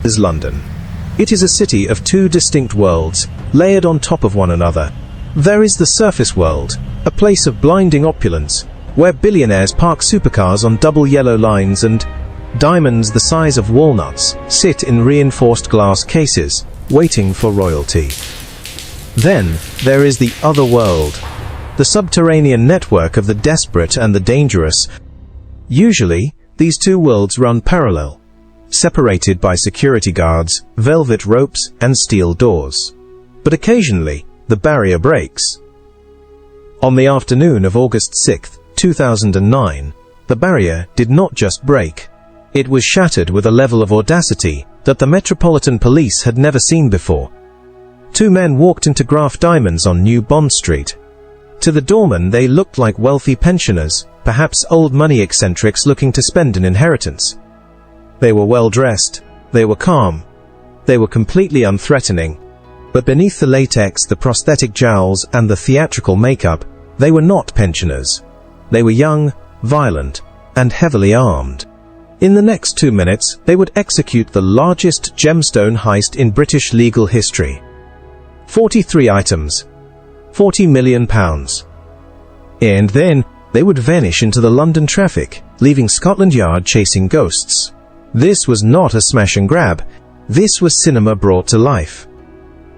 is London. It is a city of two distinct worlds, layered on top of one another. There is the surface world, a place of blinding opulence, where billionaires park supercars on double yellow lines and diamonds the size of walnuts sit in reinforced glass cases, waiting for royalty. Then, there is the other world, the subterranean network of the desperate and the dangerous. Usually, these two worlds run parallel, separated by security guards, velvet ropes, and steel doors. But occasionally, the barrier breaks. On the afternoon of August 6, 2009, the barrier did not just break. It was shattered with a level of audacity that the Metropolitan Police had never seen before. Two men walked into Graff Diamonds on New Bond Street. To the doorman, they looked like wealthy pensioners, perhaps old money eccentrics looking to spend an inheritance. They were well dressed, they were calm, they were completely unthreatening. But beneath the latex, the prosthetic jowls, and the theatrical makeup, they were not pensioners. They were young, violent, and heavily armed. In the next 2 minutes, they would execute the largest gemstone heist in British legal history. 43 items. £40 million. And then, they would vanish into the London traffic, leaving Scotland Yard chasing ghosts. This was not a smash and grab. This was cinema brought to life.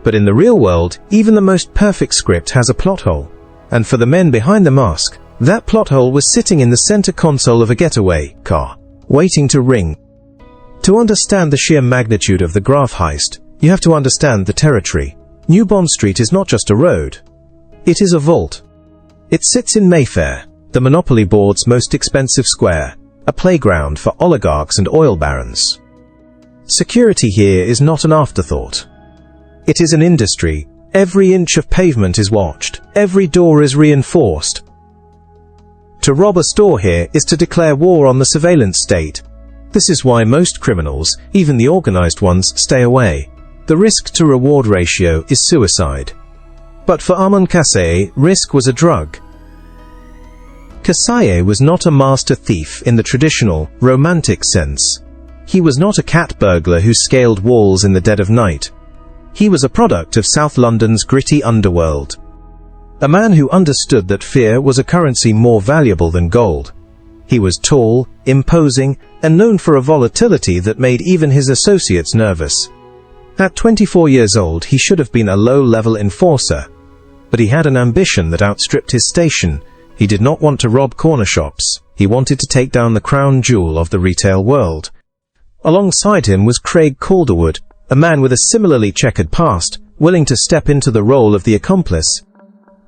But in the real world, even the most perfect script has a plot hole. And for the men behind the mask, that plot hole was sitting in the center console of a getaway car, waiting to ring. To understand the sheer magnitude of the Graff heist, you have to understand the territory. New Bond Street is not just a road. It is a vault. It sits in Mayfair, the Monopoly board's most expensive square, a playground for oligarchs and oil barons. Security here is not an afterthought. It is an industry. Every inch of pavement is watched. Every door is reinforced. To rob a store here is to declare war on the surveillance state. This is why most criminals, even the organized ones, stay away. The risk-to-reward ratio is suicide. But for Aman Kassaye, risk was a drug. Kassaye was not a master thief in the traditional, romantic sense. He was not a cat burglar who scaled walls in the dead of night. He was a product of South London's gritty underworld. A man who understood that fear was a currency more valuable than gold. He was tall, imposing, and known for a volatility that made even his associates nervous. At 24 years old, he should have been a low-level enforcer. But he had an ambition that outstripped his station. He did not want to rob corner shops. He wanted to take down the crown jewel of the retail world. Alongside him was Craig Calderwood, a man with a similarly checkered past, willing to step into the role of the accomplice.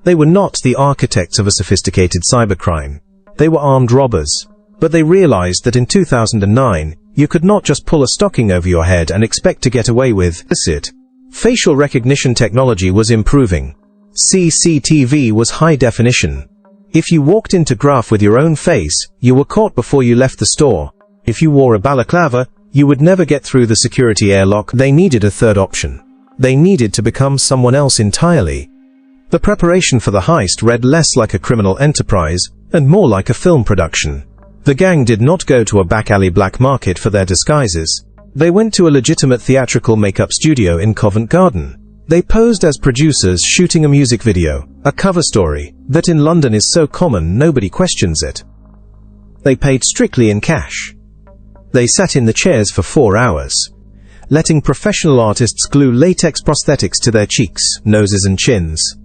They were not the architects of a sophisticated cybercrime. They were armed robbers. But they realized that in 2009, you could not just pull a stocking over your head and expect to get away with it. Facial recognition technology was improving. CCTV was high definition. If you walked into Graff with your own face, you were caught before you left the store. If you wore a balaclava, you would never get through the security airlock. They needed a third option. They needed to become someone else entirely. The preparation for the heist read less like a criminal enterprise, and more like a film production. The gang did not go to a back-alley black market for their disguises. They went to a legitimate theatrical makeup studio in Covent Garden. They posed as producers shooting a music video, a cover story, that in London is so common nobody questions it. They paid strictly in cash. They sat in the chairs for 4 hours, letting professional artists glue latex prosthetics to their cheeks, noses and chins.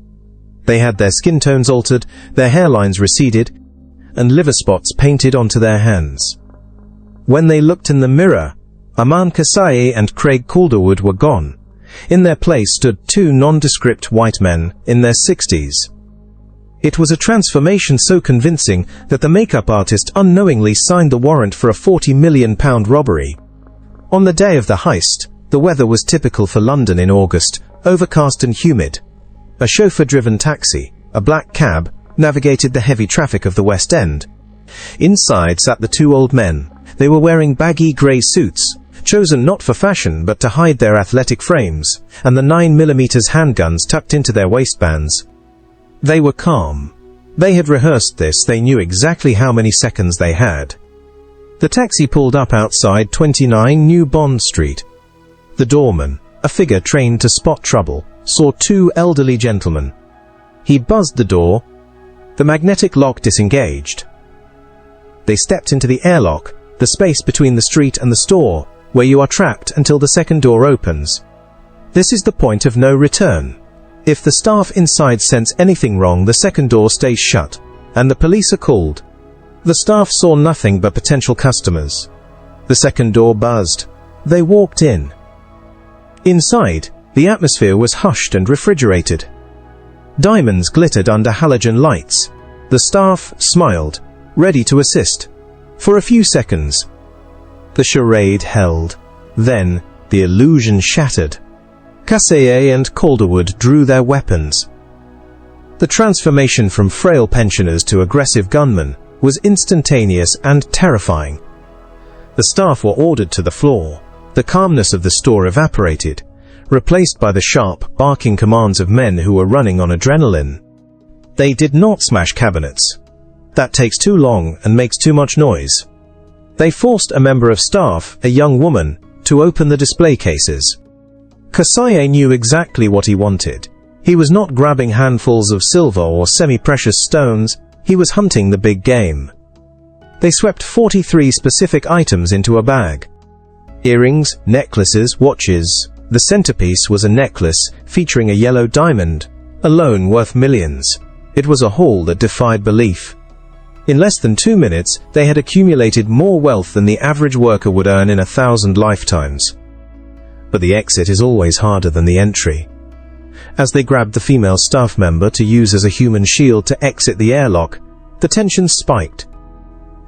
They had their skin tones altered, their hairlines receded, and liver spots painted onto their hands. When they looked in the mirror, Aman Kassaye and Craig Calderwood were gone. In their place stood two nondescript white men in their 60s. It was a transformation so convincing that the makeup artist unknowingly signed the warrant for a £40 million robbery. On the day of the heist, the weather was typical for London in August, overcast and humid. A chauffeur-driven taxi, a black cab, navigated the heavy traffic of the West End. Inside sat the two old men. They were wearing baggy grey suits, chosen not for fashion but to hide their athletic frames, and the 9mm handguns tucked into their waistbands. They were calm. They had rehearsed this. They knew exactly how many seconds they had. The taxi pulled up outside 29 New Bond Street. The doorman, a figure trained to spot trouble, saw two elderly gentlemen. He buzzed the door. The magnetic lock disengaged. They stepped into the airlock, the space between the street and the store, where you are trapped until the second door opens. This is the point of no return. If the staff inside sense anything wrong, the second door stays shut, and the police are called. The staff saw nothing but potential customers. The second door buzzed. They walked in. Inside, the atmosphere was hushed and refrigerated. Diamonds glittered under halogen lights. The staff smiled, ready to assist. For a few seconds, the charade held. Then, the illusion shattered. Kassaye and Calderwood drew their weapons. The transformation from frail pensioners to aggressive gunmen was instantaneous and terrifying. The staff were ordered to the floor. The calmness of the store evaporated, replaced by the sharp, barking commands of men who were running on adrenaline. They did not smash cabinets. That takes too long and makes too much noise. They forced a member of staff, a young woman, to open the display cases. Kassaye knew exactly what he wanted. He was not grabbing handfuls of silver or semi-precious stones, he was hunting the big game. They swept 43 specific items into a bag. Earrings, necklaces, watches. The centerpiece was a necklace featuring a yellow diamond, alone worth millions. It was a haul that defied belief. In less than 2 minutes, they had accumulated more wealth than the average worker would earn in 1,000 lifetimes. But the exit is always harder than the entry. As they grabbed the female staff member to use as a human shield to exit the airlock, the tension spiked.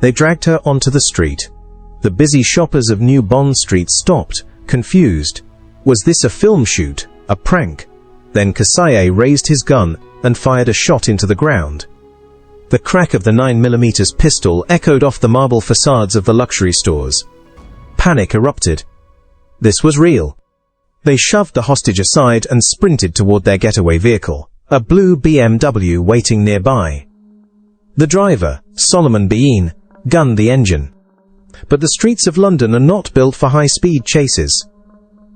They dragged her onto the street. The busy shoppers of New Bond Street stopped, confused. Was this a film shoot, a prank? Then Kassaye raised his gun and fired a shot into the ground. The crack of the 9mm pistol echoed off the marble facades of the luxury stores. Panic erupted. This was real. They shoved the hostage aside and sprinted toward their getaway vehicle, a blue BMW waiting nearby. The driver, Solomon Bean, gunned the engine. But the streets of London are not built for high-speed chases.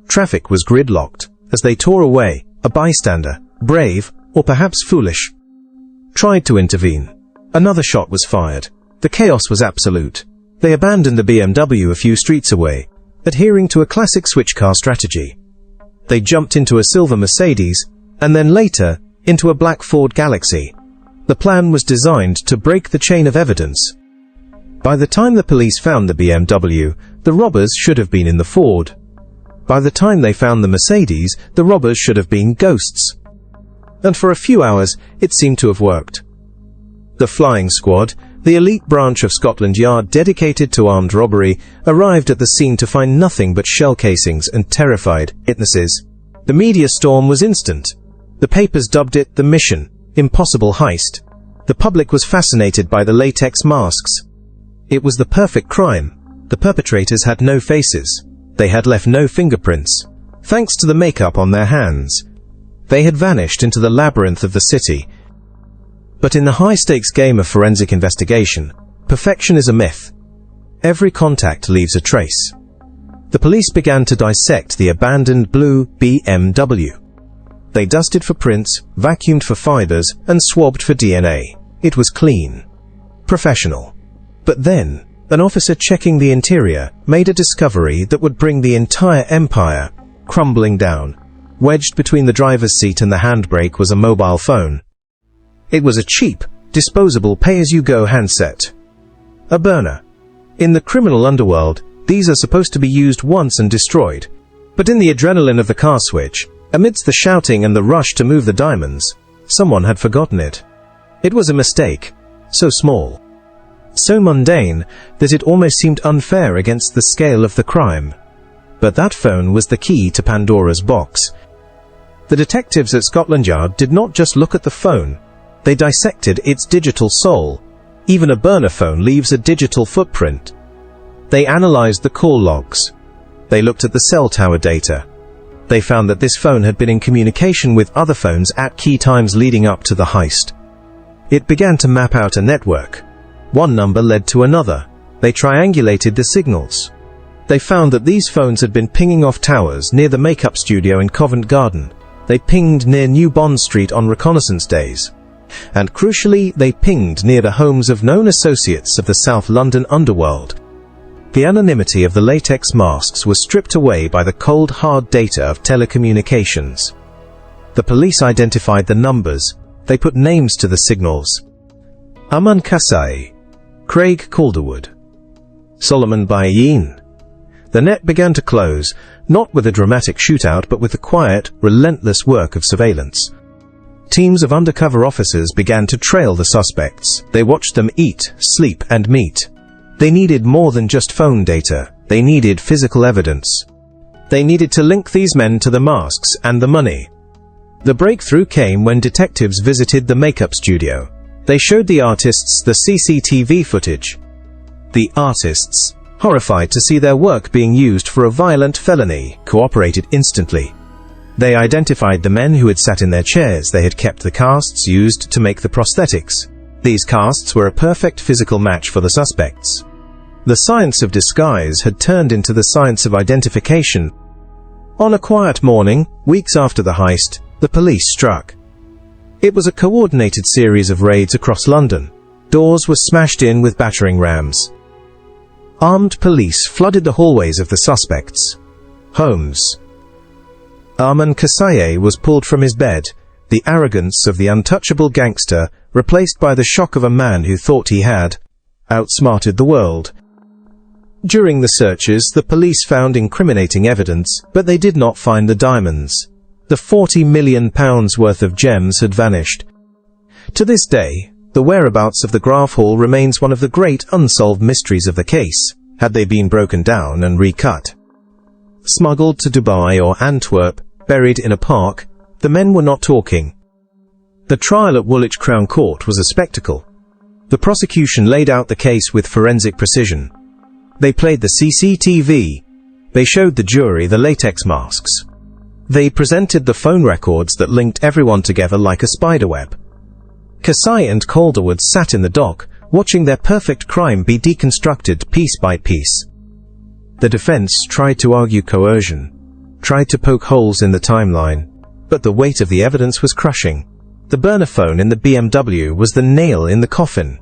Traffic was gridlocked. As they tore away, a bystander, brave or perhaps foolish, tried to intervene. Another shot was fired. The chaos was absolute. They abandoned the BMW a few streets away, adhering to a classic switch car strategy. They jumped into a silver Mercedes, and then later, into a black Ford Galaxy. The plan was designed to break the chain of evidence. By the time the police found the BMW, the robbers should have been in the Ford. By the time they found the Mercedes, the robbers should have been ghosts. And for a few hours, it seemed to have worked. The flying squad, the elite branch of Scotland Yard dedicated to armed robbery, arrived at the scene to find nothing but shell casings and terrified witnesses. The media storm was instant. The papers dubbed it the Mission Impossible Heist. The public was fascinated by the latex masks. It was the perfect crime. The perpetrators had no faces. They had left no fingerprints. Thanks to the makeup on their hands, they had vanished into the labyrinth of the city. But in the high-stakes game of forensic investigation, perfection is a myth. Every contact leaves a trace. The police began to dissect the abandoned blue BMW. They dusted for prints, vacuumed for fibers, and swabbed for DNA. It was clean. Professional. But then, an officer checking the interior made a discovery that would bring the entire empire crumbling down. Wedged between the driver's seat and the handbrake was a mobile phone. It was a cheap, disposable pay-as-you-go handset. A burner. In the criminal underworld, these are supposed to be used once and destroyed. But in the adrenaline of the car switch, amidst the shouting and the rush to move the diamonds, someone had forgotten it. It was a mistake. So small. So mundane that it almost seemed unfair against the scale of the crime. But that phone was the key to Pandora's box. The detectives at Scotland Yard did not just look at the phone. They dissected its digital soul. Even a burner phone leaves a digital footprint. They analyzed the call logs. They looked at the cell tower data. They found that this phone had been in communication with other phones at key times leading up to the heist. It began to map out a network. One number led to another. They triangulated the signals. They found that these phones had been pinging off towers near the makeup studio in Covent Garden. They pinged near New Bond Street on reconnaissance days. And crucially, they pinged near the homes of known associates of the South London underworld. The anonymity of the latex masks was stripped away by the cold, hard data of telecommunications. The police identified the numbers. They put names to the signals. Aman Kassaye, Craig Calderwood, Solomon Bayin. The net began to close, not with a dramatic shootout but with the quiet, relentless work of surveillance. Teams of undercover officers began to trail the suspects. They watched them eat, sleep, and meet. They needed more than just phone data. They needed physical evidence. They needed to link these men to the masks and the money. The breakthrough came when detectives visited the makeup studio. They showed the artists the CCTV footage. The artists, horrified to see their work being used for a violent felony, cooperated instantly. They identified the men who had sat in their chairs. They had kept the casts used to make the prosthetics. These casts were a perfect physical match for the suspects. The science of disguise had turned into the science of identification. On a quiet morning, weeks after the heist, the police struck. It was a coordinated series of raids across London. Doors were smashed in with battering rams. Armed police flooded the hallways of the suspects' homes. Aman Kassaye was pulled from his bed, the arrogance of the untouchable gangster replaced by the shock of a man who thought he had outsmarted the world. During the searches, the police found incriminating evidence, but they did not find the diamonds. The £40 million worth of gems had vanished. To this day, the whereabouts of the Graff Hall remains one of the great unsolved mysteries of the case. Had they been broken down and recut? Smuggled to Dubai or Antwerp, buried in a park, the men were not talking. The trial at Woolwich Crown Court was a spectacle. The prosecution laid out the case with forensic precision. They played the CCTV. They showed the jury the latex masks. They presented the phone records that linked everyone together like a spiderweb. Kassaye and Calderwood sat in the dock, watching their perfect crime be deconstructed piece by piece. The defense tried to argue coercion, tried to poke holes in the timeline, but the weight of the evidence was crushing. The burner phone in the BMW was the nail in the coffin.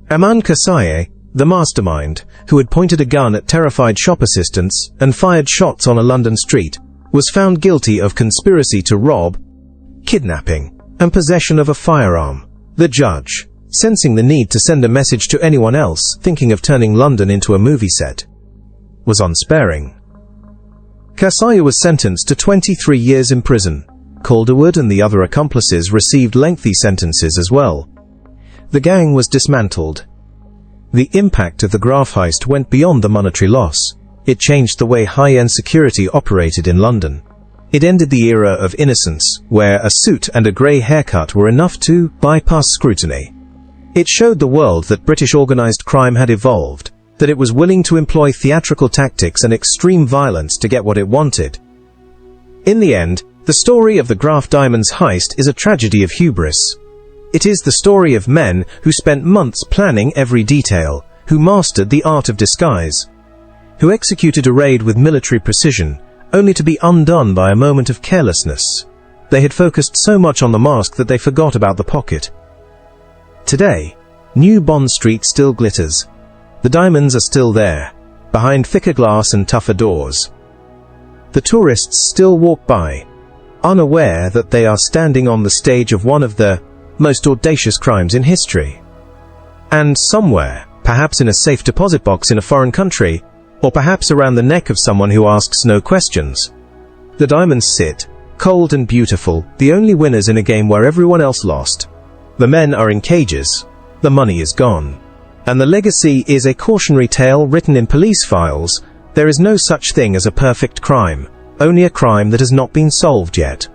Aman Kassaye, the mastermind, who had pointed a gun at terrified shop assistants and fired shots on a London street, was found guilty of conspiracy to rob, kidnapping, and possession of a firearm. The judge, sensing the need to send a message to anyone else thinking of turning London into a movie set, was unsparing. Kassaye was sentenced to 23 years in prison. Calderwood and the other accomplices received lengthy sentences as well. The gang was dismantled. The impact of the Graff heist went beyond the monetary loss. It changed the way high-end security operated in London. It ended the era of innocence, where a suit and a grey haircut were enough to bypass scrutiny. It showed the world that British organised crime had evolved, that it was willing to employ theatrical tactics and extreme violence to get what it wanted. In the end, the story of the Graff Diamonds heist is a tragedy of hubris. It is the story of men who spent months planning every detail, who mastered the art of disguise, who executed a raid with military precision, only to be undone by a moment of carelessness. They had focused so much on the mask that they forgot about the pocket. Today, New Bond Street still glitters. The diamonds are still there, behind thicker glass and tougher doors. The tourists still walk by, unaware that they are standing on the stage of one of the most audacious crimes in history. And somewhere, perhaps in a safe deposit box in a foreign country, or perhaps around the neck of someone who asks no questions, the diamonds sit, cold and beautiful, the only winners in a game where everyone else lost. The men are in cages, the money is gone, and the legacy is a cautionary tale written in police files. There is no such thing as a perfect crime, only a crime that has not been solved yet.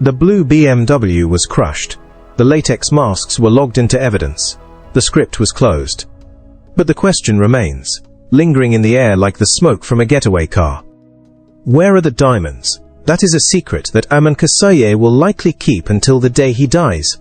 The blue BMW was crushed. The latex masks were logged into evidence. The script was closed. But the question remains, lingering in the air like the smoke from a getaway car. Where are the diamonds? That is a secret that Aman Kassaye will likely keep until the day he dies.